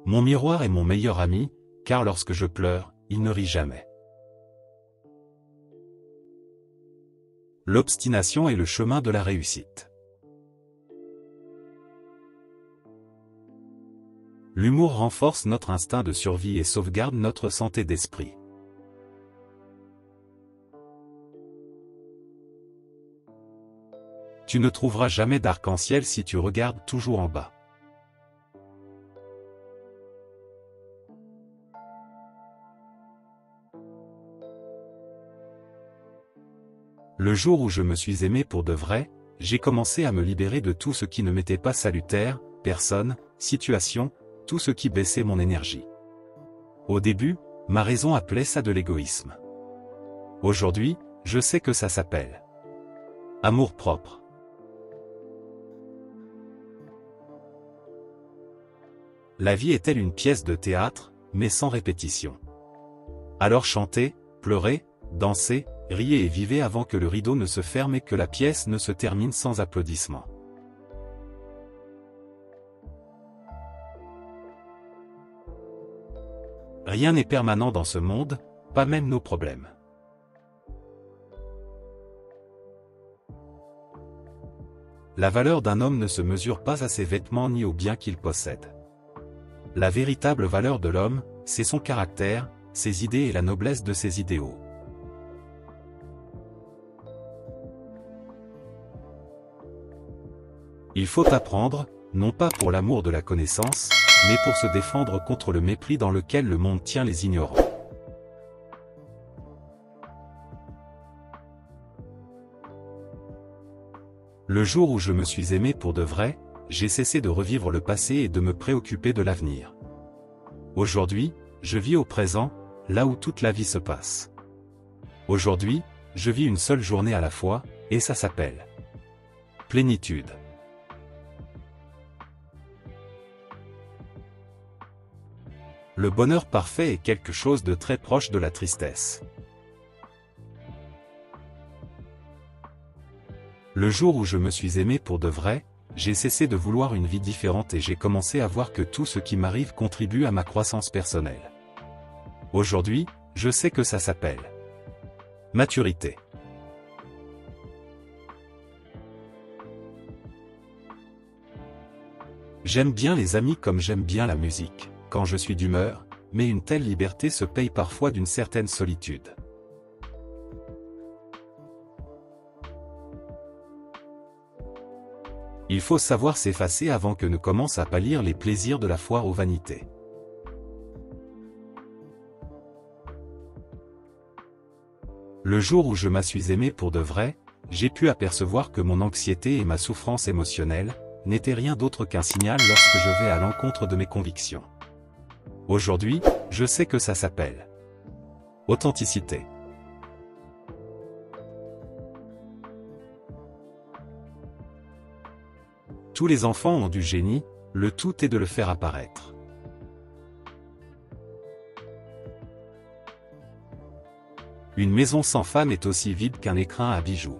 Mon miroir est mon meilleur ami, car lorsque je pleure, il ne rit jamais. L'obstination est le chemin de la réussite. L'humour renforce notre instinct de survie et sauvegarde notre santé d'esprit. Tu ne trouveras jamais d'arc-en-ciel si tu regardes toujours en bas. Le jour où je me suis aimé pour de vrai, j'ai commencé à me libérer de tout ce qui ne m'était pas salutaire, personne, situation, tout ce qui baissait mon énergie. Au début, ma raison appelait ça de l'égoïsme. Aujourd'hui, je sais que ça s'appelle amour-propre. La vie est-elle une pièce de théâtre, mais sans répétition? Alors chantez, pleurez, dansez, riez et vivez avant que le rideau ne se ferme et que la pièce ne se termine sans applaudissements. Rien n'est permanent dans ce monde, pas même nos problèmes. La valeur d'un homme ne se mesure pas à ses vêtements ni aux biens qu'il possède. La véritable valeur de l'homme, c'est son caractère, ses idées et la noblesse de ses idéaux. Il faut apprendre, non pas pour l'amour de la connaissance, mais pour se défendre contre le mépris dans lequel le monde tient les ignorants. Le jour où je me suis aimé pour de vrai, j'ai cessé de revivre le passé et de me préoccuper de l'avenir. Aujourd'hui, je vis au présent, là où toute la vie se passe. Aujourd'hui, je vis une seule journée à la fois, et ça s'appelle plénitude. Le bonheur parfait est quelque chose de très proche de la tristesse. Le jour où je me suis aimé pour de vrai, j'ai cessé de vouloir une vie différente et j'ai commencé à voir que tout ce qui m'arrive contribue à ma croissance personnelle. Aujourd'hui, je sais que ça s'appelle maturité. J'aime bien les amis comme j'aime bien la musique, quand je suis d'humeur, mais une telle liberté se paye parfois d'une certaine solitude. Il faut savoir s'effacer avant que ne commencent à pâlir les plaisirs de la foire aux vanités. Le jour où je me suis aimé pour de vrai, j'ai pu apercevoir que mon anxiété et ma souffrance émotionnelle n'étaient rien d'autre qu'un signal lorsque je vais à l'encontre de mes convictions. Aujourd'hui, je sais que ça s'appelle authenticité. Tous les enfants ont du génie, le tout est de le faire apparaître. Une maison sans femme est aussi vide qu'un écrin à bijoux.